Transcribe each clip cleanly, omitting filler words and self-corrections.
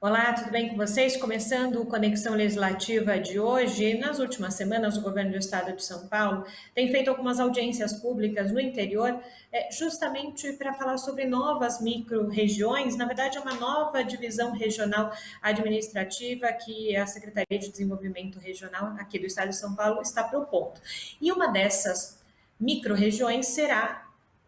Olá, tudo bem com vocês? Começando o Conexão Legislativa de hoje. Nas últimas semanas, o governo do estado de São Paulo tem feito algumas audiências públicas no interior, justamente para falar sobre novas micro-regiões. Na verdade, é uma nova divisão regional administrativa que a Secretaria de Desenvolvimento Regional aqui do estado de São Paulo está propondo. E uma dessas micro-regiões será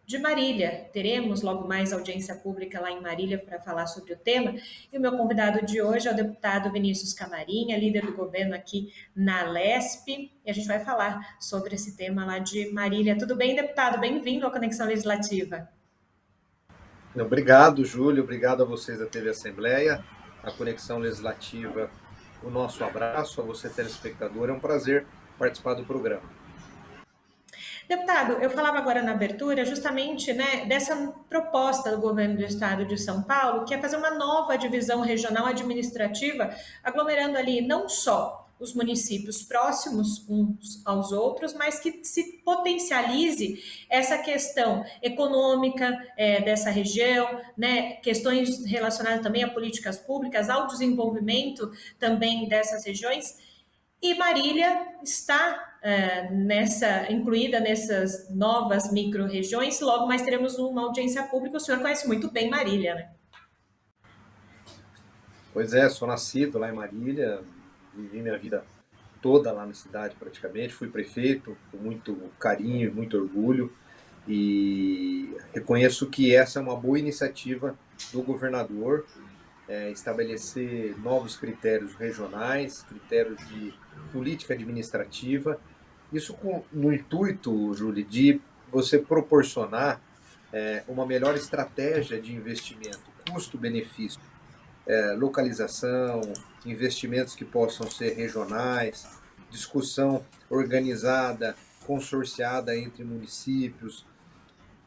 de Marília. Teremos logo mais audiência pública lá em Marília para falar sobre o tema. E o meu convidado de hoje é o deputado Vinícius Camarinha, líder do governo aqui na Lesp. E a gente vai falar sobre esse tema lá de Marília. Tudo bem, deputado? Bem-vindo à Conexão Legislativa. Obrigado, Júlio. Obrigado a vocês da TV Assembleia, a Conexão Legislativa. O nosso abraço a você, telespectador. É um prazer participar do programa. Deputado, eu falava agora na abertura justamente, né, dessa proposta do governo do estado de São Paulo, que é fazer uma nova divisão regional administrativa, aglomerando ali não só os municípios próximos uns aos outros, mas que se potencialize essa questão econômica dessa região, né, questões relacionadas também a políticas públicas, ao desenvolvimento também dessas regiões. E Marília está incluída nessas novas micro-regiões. Logo mais teremos uma audiência pública. O senhor conhece muito bem Marília, né? Pois é, sou nascido lá em Marília, vivi minha vida toda lá na cidade praticamente, fui prefeito com muito carinho e muito orgulho e reconheço que essa é uma boa iniciativa do governador, estabelecer novos critérios regionais, critérios de política administrativa. Isso no intuito, Júlio, de você proporcionar uma melhor estratégia de investimento, custo-benefício, localização, investimentos que possam ser regionais, discussão organizada, consorciada entre municípios,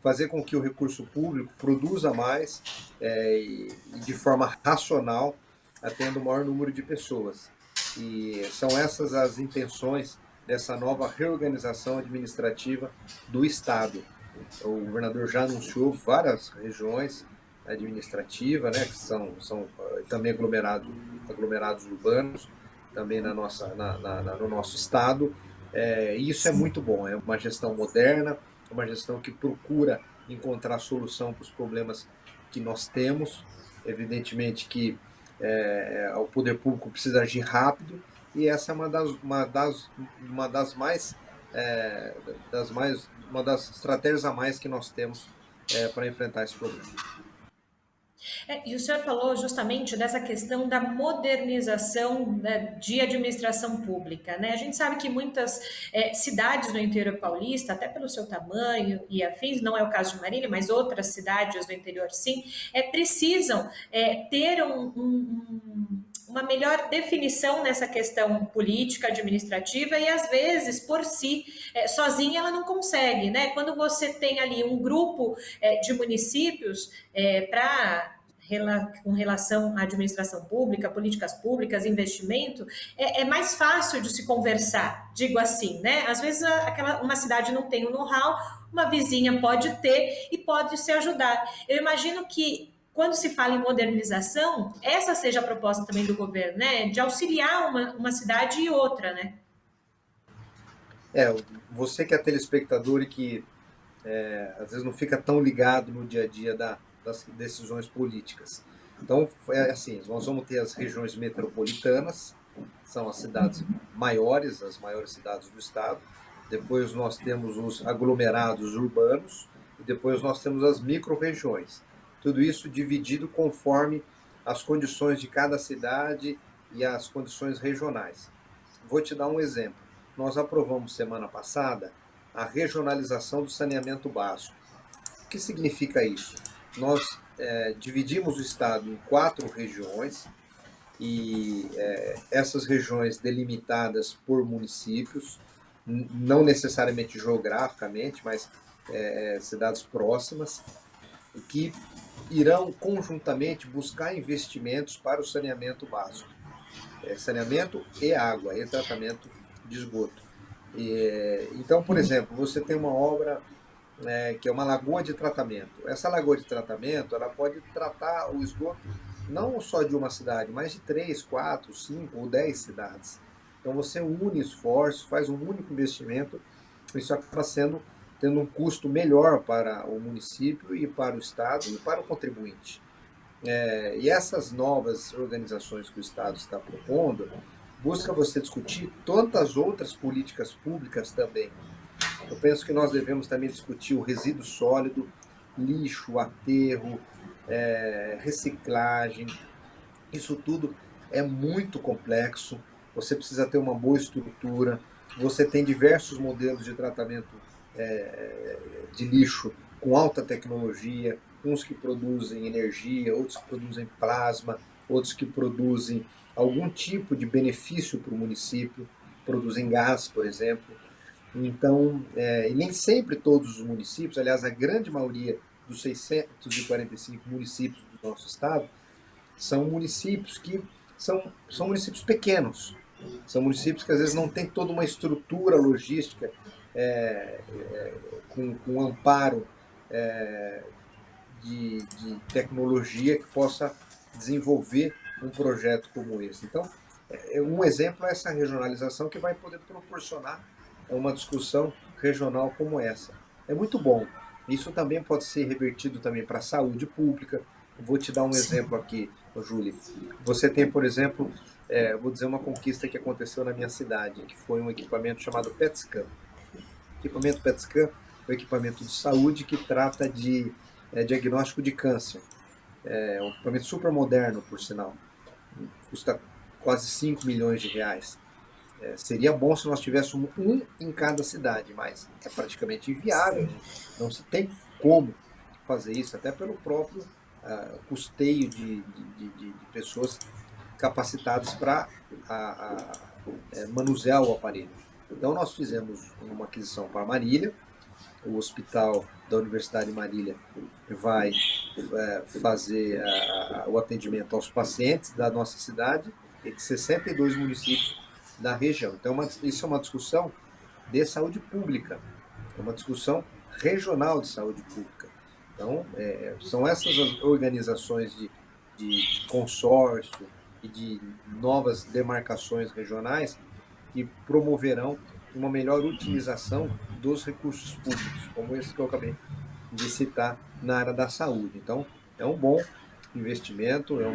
fazer com que o recurso público produza mais e de forma racional, atendo o maior número de pessoas. E são essas as intenções dessa nova reorganização administrativa do Estado. O governador já anunciou várias regiões administrativas, né, que são também aglomerados urbanos, também no nosso Estado. E isso é muito bom, é uma gestão moderna, uma gestão que procura encontrar solução para os problemas que nós temos. Evidentemente que o poder público precisa agir rápido, e essa é uma das estratégias a mais que nós temos para enfrentar esse problema. E o senhor falou justamente dessa questão da modernização, né, de administração pública, né? A gente sabe que muitas cidades do interior paulista, até pelo seu tamanho e afins, não é o caso de Marília, mas outras cidades do interior sim, precisam ter uma melhor definição nessa questão política, administrativa, e às vezes, por si, sozinha ela não consegue, né? Quando você tem ali um grupo de municípios com relação à administração pública, políticas públicas, investimento, é mais fácil de se conversar, digo assim, né? Às vezes uma cidade não tem o know-how, uma vizinha pode ter e pode se ajudar. Eu imagino que quando se fala em modernização, essa seja a proposta também do governo, né? De auxiliar uma cidade e outra, né? Você que é telespectador e que às vezes não fica tão ligado no dia a dia das decisões políticas. Então, assim, nós vamos ter as regiões metropolitanas, são as cidades maiores, as maiores cidades do estado. Depois nós temos os aglomerados urbanos e depois nós temos as micro-regiões. Tudo isso dividido conforme as condições de cada cidade e as condições regionais. Vou te dar um exemplo. Nós aprovamos semana passada a regionalização do saneamento básico. O que significa isso? Nós dividimos o estado em 4 regiões e essas regiões delimitadas por municípios, não necessariamente geograficamente, mas cidades próximas, que irão conjuntamente buscar investimentos para o saneamento básico. Saneamento e água, e tratamento de esgoto. Então, por exemplo, você tem uma obra que é uma lagoa de tratamento. Essa lagoa de tratamento ela pode tratar o esgoto não só de uma cidade, mas de 3, 4, 5 ou 10 cidades. Então você une esforços, faz um único investimento, isso acaba tendo um custo melhor para o município e para o Estado e para o contribuinte. E essas novas organizações que o Estado está propondo, busca você discutir tantas outras políticas públicas também. Eu penso que nós devemos também discutir o resíduo sólido, lixo, aterro, reciclagem. Isso tudo é muito complexo. Você precisa ter uma boa estrutura. Você tem diversos modelos de tratamento de lixo com alta tecnologia, uns que produzem energia, outros que produzem plasma, outros que produzem algum tipo de benefício para o município, produzem gás, por exemplo. Então, e nem sempre todos os municípios, aliás, a grande maioria dos 645 municípios do nosso estado, são municípios que são municípios pequenos. São municípios que às vezes não têm toda uma estrutura logística com amparo de tecnologia que possa desenvolver um projeto como esse. Então, um exemplo é essa regionalização que vai poder proporcionar uma discussão regional como essa. É muito bom. Isso também pode ser revertido também para a saúde pública. Vou te dar um exemplo aqui, Júlia. Você tem, por exemplo, vou dizer uma conquista que aconteceu na minha cidade, que foi um equipamento chamado PET-scan. O equipamento PET-scan é um equipamento de saúde que trata de diagnóstico de câncer. É um equipamento super moderno, por sinal. Custa quase 5 milhões de reais. Seria bom se nós tivéssemos um em cada cidade, mas é praticamente inviável. Não se tem como fazer isso, até pelo próprio custeio de pessoas capacitadas para manusear o aparelho. Então, nós fizemos uma aquisição para Marília. O hospital da Universidade de Marília vai fazer o atendimento aos pacientes da nossa cidade e de 62 municípios da região. Então, isso é uma discussão de saúde pública, é uma discussão regional de saúde pública. Então, são essas as organizações de consórcio e de novas demarcações regionais que promoverão uma melhor utilização dos recursos públicos, como esse que eu acabei de citar na área da saúde. Então, é um bom investimento, é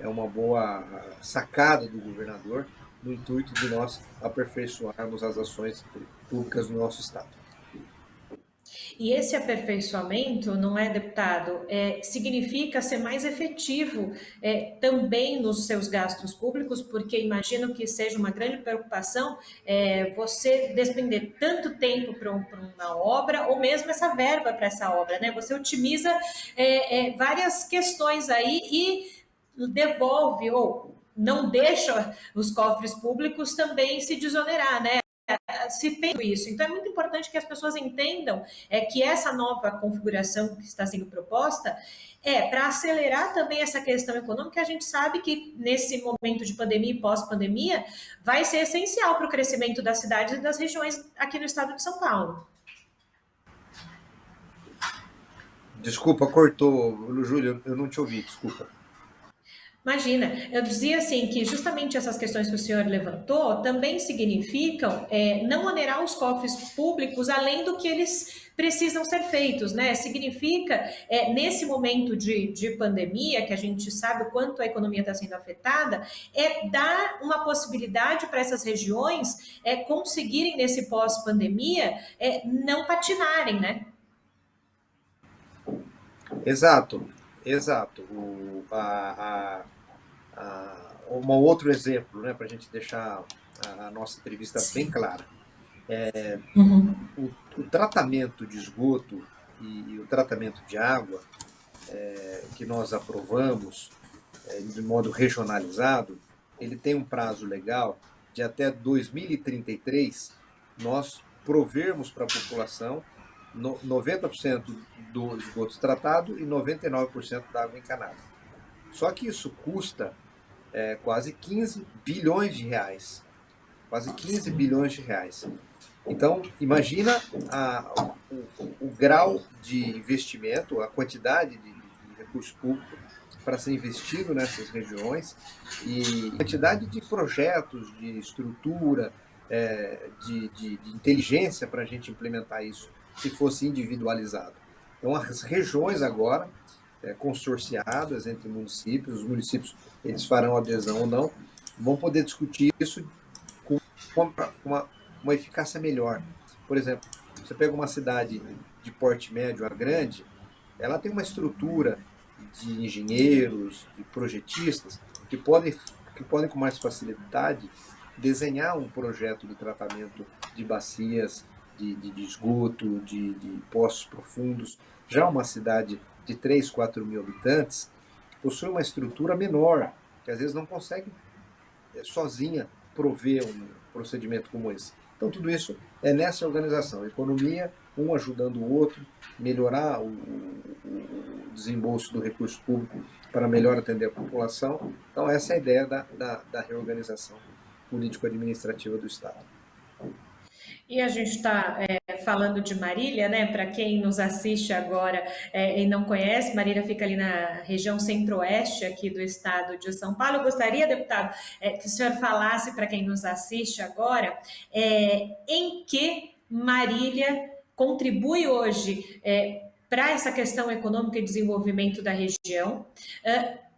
uma boa sacada do governador no intuito de nós aperfeiçoarmos as ações públicas no nosso estado. E esse aperfeiçoamento, não é, deputado, significa ser mais efetivo também nos seus gastos públicos, porque imagino que seja uma grande preocupação você despender tanto tempo para uma obra, ou mesmo essa verba para essa obra, né? Você otimiza várias questões aí e devolve ou não deixa os cofres públicos também se desonerar, né? Se pensa isso. Então, é muito importante que as pessoas entendam que essa nova configuração que está sendo proposta para acelerar também essa questão econômica. A gente sabe que nesse momento de pandemia e pós-pandemia vai ser essencial para o crescimento das cidades e das regiões aqui no estado de São Paulo. Desculpa, cortou, Júlio, eu não te ouvi, desculpa. Imagina, eu dizia assim que justamente essas questões que o senhor levantou também significam não onerar os cofres públicos além do que eles precisam ser feitos, né? Significa, nesse momento de pandemia, que a gente sabe o quanto a economia está sendo afetada, dar uma possibilidade para essas regiões conseguirem, nesse pós-pandemia, não patinarem, né? Exato, exato. Um outro exemplo, né, para a gente deixar a nossa entrevista bem clara. O tratamento de esgoto e o tratamento de água que nós aprovamos de modo regionalizado, ele tem um prazo legal de até 2033 nós provermos para a população 90% do esgoto tratado e 99% da água encanada. Só que isso custa quase 15 bilhões de reais. Quase 15 bilhões de reais. Então, imagina o grau de investimento, a quantidade de recurso público para ser investido nessas regiões e quantidade de projetos, de estrutura, de inteligência para a gente implementar isso, se fosse individualizado. Então, as regiões agora, consorciadas entre municípios, os municípios eles farão adesão ou não, vão poder discutir isso com uma eficácia melhor. Por exemplo, você pega uma cidade de porte médio a grande, ela tem uma estrutura de engenheiros, de projetistas, que podem com mais facilidade desenhar um projeto de tratamento de bacias, de esgoto, de poços profundos. Já uma cidade de 3, 4 mil habitantes possui uma estrutura menor, que às vezes não consegue sozinha prover um procedimento como esse. Então, tudo isso é nessa organização. Economia, um ajudando o outro, melhorar o desembolso do recurso público para melhor atender a população. Então, essa é a ideia da reorganização político-administrativa do Estado. E a gente está falando de Marília, né? Para quem nos assiste agora e não conhece, Marília fica ali na região centro-oeste aqui do estado de São Paulo. Eu gostaria, deputado, que o senhor falasse para quem nos assiste agora em que Marília contribui hoje para essa questão econômica e desenvolvimento da região.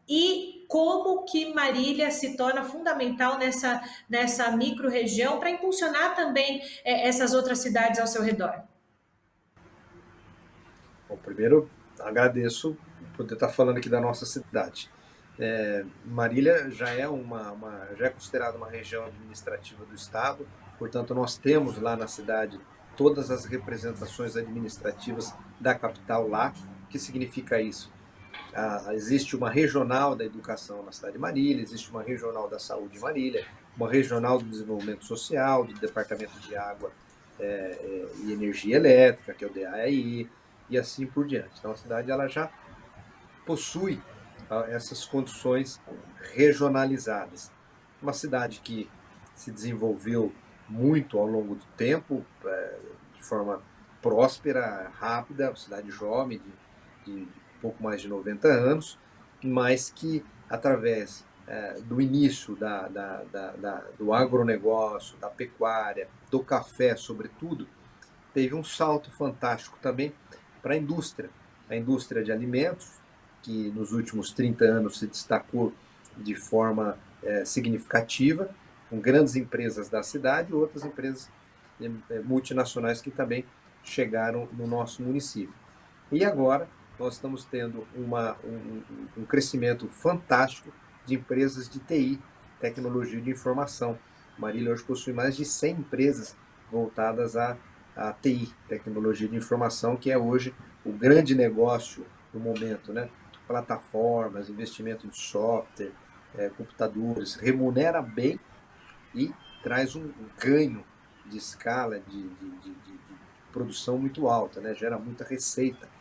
E como que Marília se torna fundamental nessa micro-região para impulsionar também essas outras cidades ao seu redor? Bom, primeiro, agradeço por poder estar falando aqui da nossa cidade. Marília já é considerada uma região administrativa do Estado, portanto, nós temos lá na cidade todas as representações administrativas da capital lá. O que significa isso? Existe uma regional da educação na cidade de Marília, existe uma regional da saúde em Marília, uma regional do desenvolvimento social, do departamento de água e energia elétrica, que é o DAEI, e assim por diante. Então a cidade ela já possui essas condições regionalizadas. Uma cidade que se desenvolveu muito ao longo do tempo, de forma próspera, rápida, uma cidade jovem, de pouco mais de 90 anos, mas que, através do início do agronegócio, da pecuária, do café, sobretudo, teve um salto fantástico também para a indústria de alimentos, que nos últimos 30 anos se destacou de forma significativa, com grandes empresas da cidade e outras empresas multinacionais que também chegaram no nosso município. E agora nós estamos tendo um crescimento fantástico de empresas de TI, tecnologia de informação. Marília hoje possui mais de 100 empresas voltadas a TI, tecnologia de informação, que é hoje o grande negócio no momento, né? Plataformas, investimento em software, computadores, remunera bem e traz um ganho de escala, de produção muito alta, né? Gera muita receita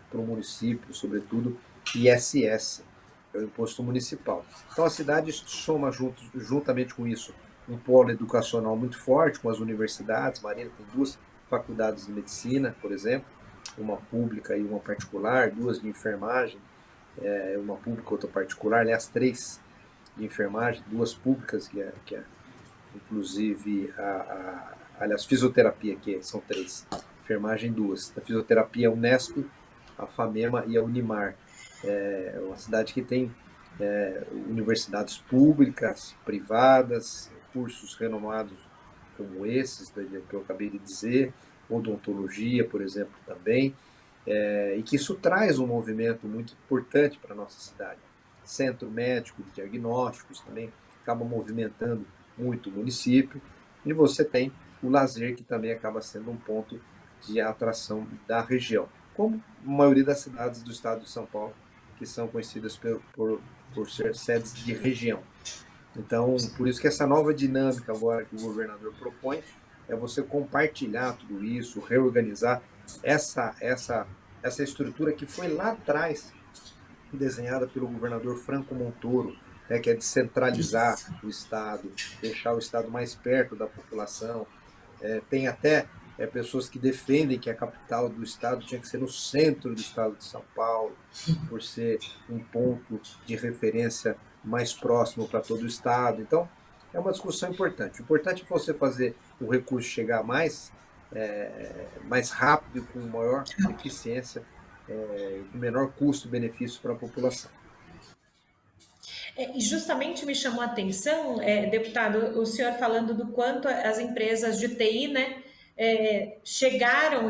para o município, sobretudo ISS, que é o Imposto Municipal. Então a cidade soma juntamente com isso um polo educacional muito forte, com as universidades. Marília tem 2 faculdades de medicina, por exemplo, uma pública e uma particular, 2 de enfermagem, uma pública e outra particular, aliás, 3 de enfermagem, 2 públicas, que é inclusive aliás, fisioterapia, que são 3, enfermagem 2, a fisioterapia é a Unesp, a FAMEMA e a Unimar. É uma cidade que tem universidades públicas, privadas, cursos renomados como esses que eu acabei de dizer, odontologia, por exemplo, também, e que isso traz um movimento muito importante para a nossa cidade. Centro médico de diagnósticos também acaba movimentando muito o município, e você tem o lazer, que também acaba sendo um ponto de atração da região, como a maioria das cidades do estado de São Paulo, que são conhecidas por ser sedes de região. Então, por isso que essa nova dinâmica agora que o governador propõe é você compartilhar tudo isso, reorganizar essa estrutura que foi lá atrás desenhada pelo governador Franco Montoro, que é descentralizar o Estado, deixar o Estado mais perto da população. Tem até pessoas que defendem que a capital do estado tinha que ser no centro do estado de São Paulo, por ser um ponto de referência mais próximo para todo o estado. Então, é uma discussão importante. O importante é você fazer o recurso chegar mais rápido, com maior eficiência, com menor custo-benefício para a população. E justamente me chamou a atenção, deputado, o senhor falando do quanto as empresas de TI, né,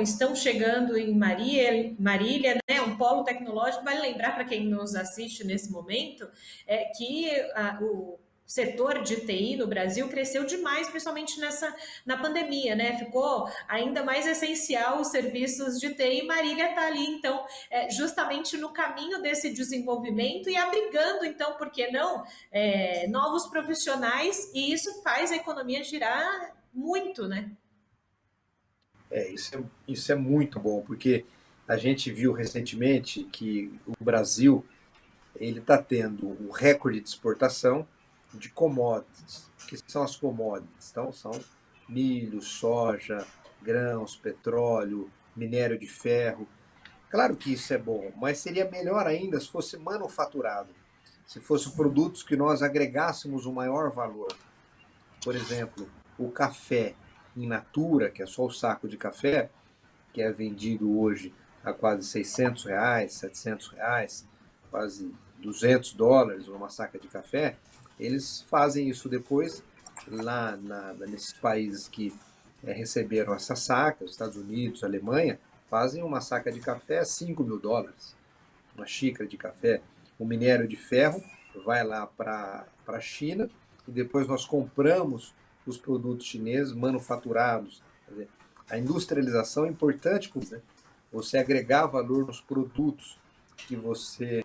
estão chegando em Marília, né, um polo tecnológico. Vale lembrar para quem nos assiste nesse momento que o setor de TI no Brasil cresceu demais, principalmente na pandemia, né? Ficou ainda mais essencial os serviços de TI. Marília está ali, então, justamente no caminho desse desenvolvimento e abrigando, então, por que não, novos profissionais, e isso faz a economia girar muito, né? Isso é muito bom, porque a gente viu recentemente que o Brasil ele está tendo um recorde de exportação de commodities. O que são as commodities? Então, são milho, soja, grãos, petróleo, minério de ferro. Claro que isso é bom, mas seria melhor ainda se fosse manufaturado, se fossem produtos que nós agregássemos um maior valor. Por exemplo, o café in natura, que é só o saco de café, que é vendido hoje a quase R$ 600, R$ 700, quase US$ 200 numa saca de café. Eles fazem isso depois lá nesses países que receberam essa saca, os Estados Unidos, Alemanha, fazem uma saca de café a US$ 5.000, uma xícara de café. O minério de ferro vai lá para a China e depois nós compramos os produtos chineses manufaturados. Quer dizer, a industrialização é importante, né? Você agregar valor nos produtos que você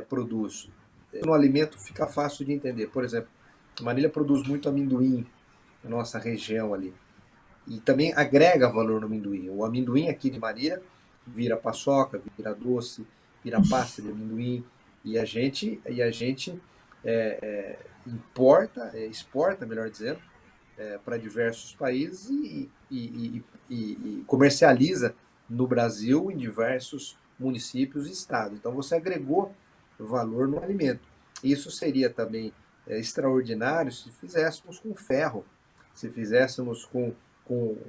produz. No alimento fica fácil de entender. Por exemplo, Marília produz muito amendoim na nossa região ali. E também agrega valor no amendoim. O amendoim aqui de Marília vira paçoca, vira doce, vira pasta de amendoim. E a gente exporta, melhor dizendo, para diversos países e comercializa no Brasil em diversos municípios e estados. Então você agregou valor no alimento. Isso seria também extraordinário se fizéssemos com ferro, se fizéssemos com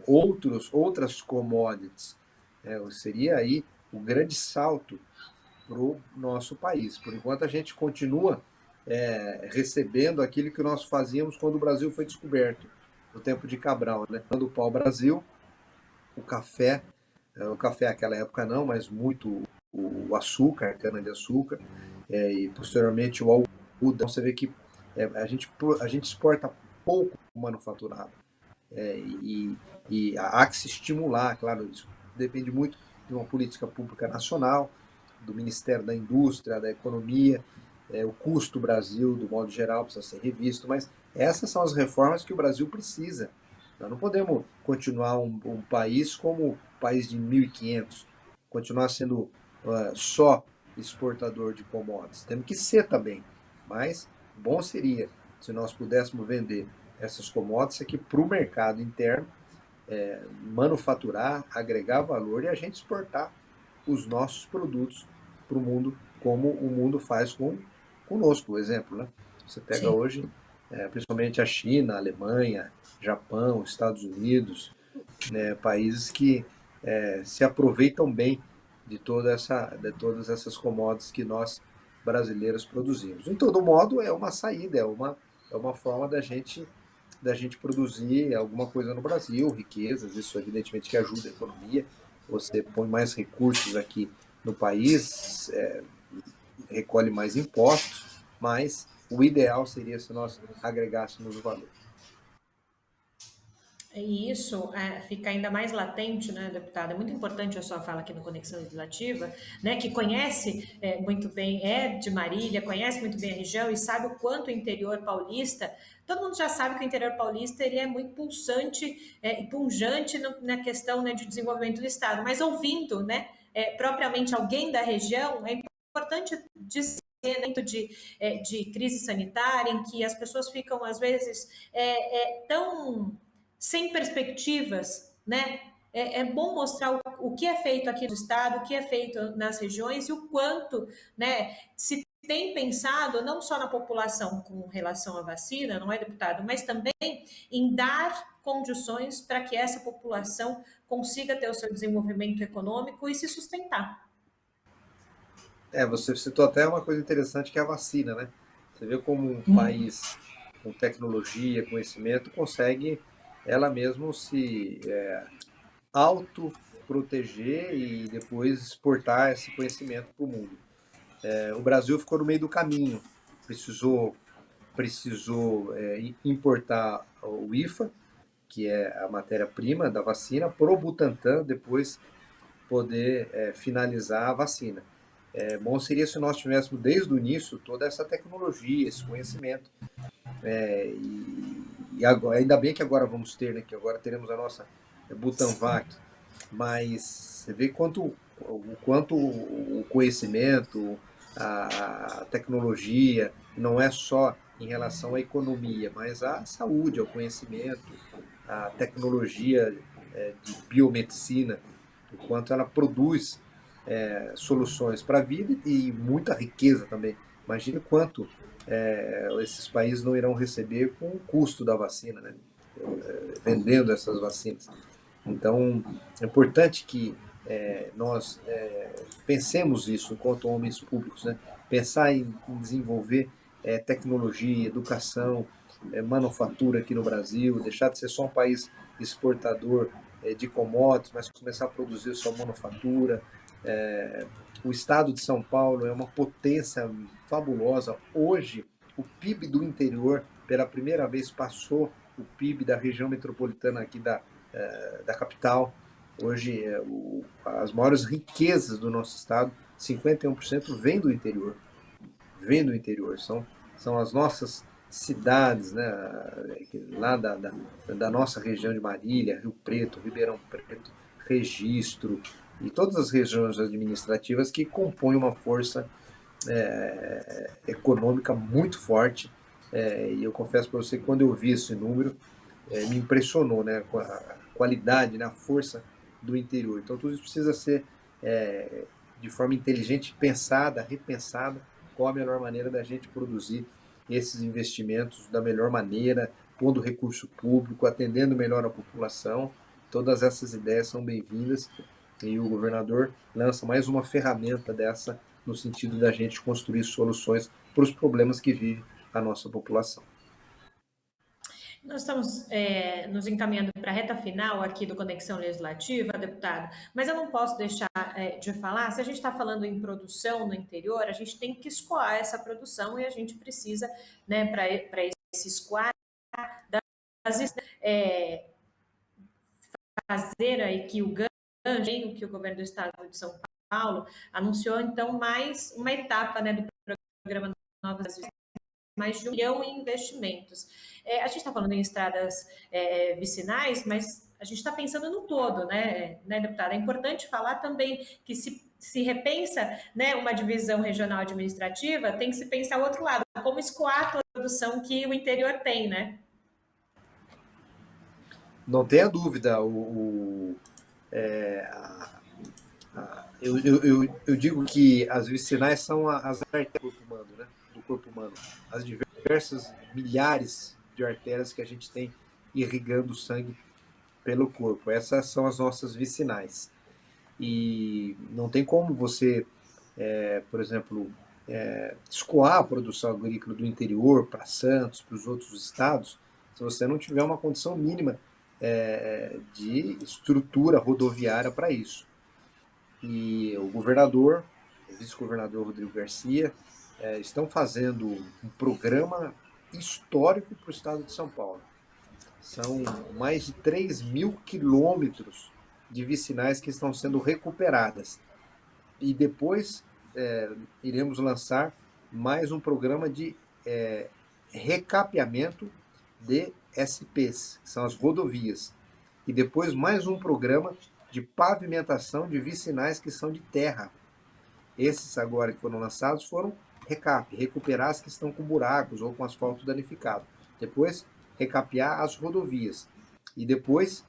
outras commodities. Seria aí o grande salto para o nosso país. Por enquanto, a gente continua recebendo aquilo que nós fazíamos quando o Brasil foi descoberto, no tempo de Cabral, né? Quando o pau-brasil, o café naquela época não, mas muito o açúcar, a cana-de-açúcar, e posteriormente o algodão. Então, você vê que a gente exporta pouco manufaturado. E há que se estimular, claro, isso depende muito de uma política pública nacional, do Ministério da Indústria, da Economia, o custo do Brasil, do modo geral, precisa ser revisto, mas essas são as reformas que o Brasil precisa. Nós não podemos continuar um país como o país de 1500, continuar sendo só exportador de commodities. Temos que ser também, mas bom seria se nós pudéssemos vender essas commodities aqui para o mercado interno, manufaturar, agregar valor e a gente exportar os nossos produtos para o mundo, como o mundo faz conosco, por exemplo. Né? Você pega Sim. hoje, principalmente a China, a Alemanha, Japão, Estados Unidos, né, países que se aproveitam bem de todas essas commodities que nós brasileiros produzimos. De todo modo, é uma saída, é uma forma da gente produzir alguma coisa no Brasil, riquezas, isso evidentemente que ajuda a economia. Você põe mais recursos aqui no país, recolhe mais impostos, mas o ideal seria se nós agregássemos o valor. E isso fica ainda mais latente, né, deputada? É muito importante a sua fala aqui no Conexão Legislativa, né, que conhece muito bem, de Marília, conhece muito bem a região e sabe o quanto o interior paulista, todo mundo já sabe que o interior paulista ele é muito pulsante e punjante na questão, né, de desenvolvimento do Estado, mas ouvindo, né, propriamente alguém da região, é importante dizer dentro de crise sanitária, em que as pessoas ficam, às vezes, tão sem perspectivas, né? É bom mostrar o que é feito aqui no estado, o que é feito nas regiões e o quanto, né, se tem pensado não só na população com relação à vacina, não é, deputado, mas também em dar condições para que essa população consiga ter o seu desenvolvimento econômico e se sustentar. Você citou até uma coisa interessante que é a vacina, né? Você vê como um país com tecnologia, conhecimento, consegue ela mesma se autoproteger e depois exportar esse conhecimento para o mundo. O Brasil ficou no meio do caminho, precisou importar o IFA, que é a matéria-prima da vacina, para o Butantan depois poder finalizar a vacina. Bom seria se nós tivéssemos desde o início toda essa tecnologia, esse conhecimento. E agora, ainda bem que agora vamos ter, né, que agora teremos a nossa Butanvac, mas você vê o quanto o conhecimento, a tecnologia, não é só em relação à economia, mas à saúde, ao conhecimento, à tecnologia de biomedicina, o quanto ela produz soluções para a vida e muita riqueza também. Imagine quanto esses países não irão receber com o custo da vacina, né? Vendendo essas vacinas. Então, é importante que nós pensemos isso enquanto homens públicos, né? Pensar em desenvolver tecnologia, educação, manufatura aqui no Brasil, deixar de ser só um país exportador de commodities, mas começar a produzir sua manufatura. O estado de São Paulo é uma potência fabulosa. Hoje, o PIB do interior, pela primeira vez, passou o PIB da região metropolitana aqui da capital. Hoje, as maiores riquezas do nosso estado, 51% vem do interior. Vem do interior. São as nossas cidades, né, lá da nossa região de Marília, Rio Preto, Ribeirão Preto, Registro e todas as regiões administrativas que compõem uma força econômica muito forte. E eu confesso para você que quando eu vi esse número, me impressionou, né, a qualidade, né, a força do interior. Então tudo isso precisa ser de forma inteligente, pensada, repensada, qual a melhor maneira da gente produzir esses investimentos da melhor maneira, pondo recurso público, atendendo melhor a população. Todas essas ideias são bem-vindas e o governador lança mais uma ferramenta dessa no sentido da gente construir soluções para os problemas que vive a nossa população. Nós estamos nos encaminhando para a reta final aqui do Conexão Legislativa, deputado, mas eu não posso deixar de falar, se a gente está falando em produção no interior, a gente tem que escoar essa produção e a gente precisa, né, para esse escoar, fazer aí que o ganho que o governo do estado de São Paulo anunciou, então, mais uma etapa, né, do programa Novas mais de 1 bilhão em investimentos. A gente está falando em estradas vicinais, mas a gente está pensando no todo, né, deputada? É importante falar também que se repensa, né, uma divisão regional administrativa, tem que se pensar o outro lado, como escoar a produção que o interior tem, né? Não tenha dúvida, eu digo que as vicinais são as artérias do corpo humano, né? Do corpo humano. As diversas milhares de artérias que a gente tem irrigando o sangue pelo corpo. Essas são as nossas vicinais. E não tem como você, por exemplo, escoar a produção agrícola do interior para Santos, para os outros estados, se você não tiver uma condição mínima de estrutura rodoviária para isso. E o governador, o vice-governador Rodrigo Garcia, estão fazendo um programa histórico para o estado de São Paulo. São mais de 3.000 quilômetros de vicinais que estão sendo recuperadas. E depois iremos lançar mais um programa de recapeamento de SPs, que são as rodovias. E depois mais um programa de pavimentação de vicinais que são de terra. Esses agora que foram lançados foram recuperar as que estão com buracos ou com asfalto danificado. Depois, recapear as rodovias. E depois,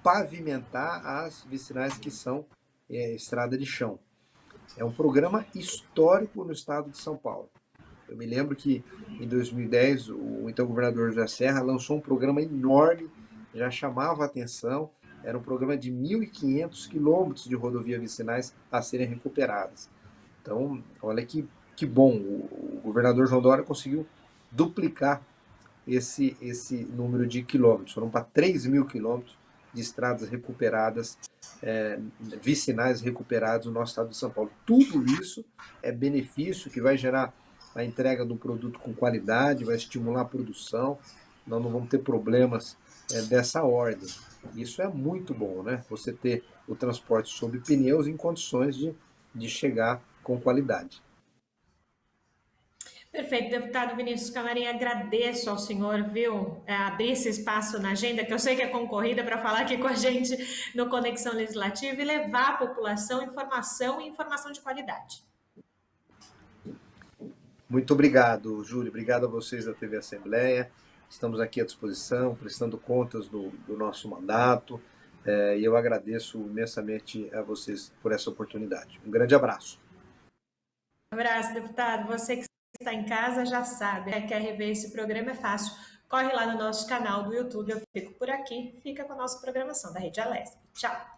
pavimentar as vicinais que são estrada de chão. É um programa histórico no estado de São Paulo. Eu me lembro que em 2010 o então governador José Serra lançou um programa enorme, já chamava a atenção, era um programa de 1.500 quilômetros de rodovia vicinais a serem recuperadas. Então, olha que bom, o governador João Dória conseguiu duplicar esse número de quilômetros. Foram para 3.000 quilômetros de estradas recuperadas, vicinais recuperados no nosso estado de São Paulo. Tudo isso é benefício que vai gerar a entrega do produto com qualidade, vai estimular a produção, nós não vamos ter problemas dessa ordem. Isso é muito bom, né? Você ter o transporte sob pneus em condições de chegar com qualidade. Perfeito, deputado Vinícius Camarim, agradeço ao senhor, viu, abrir esse espaço na agenda, que eu sei que é concorrida, para falar aqui com a gente no Conexão Legislativa e levar à população informação e informação de qualidade. Muito obrigado, Júlio. Obrigado a vocês da TV Assembleia. Estamos aqui à disposição, prestando contas do nosso mandato. E eu agradeço imensamente a vocês por essa oportunidade. Um grande abraço. Um abraço, deputado. Você que está em casa já sabe, quer rever esse programa é fácil. Corre lá no nosso canal do YouTube. Eu fico por aqui. Fica com a nossa programação da Rede Alesp. Tchau!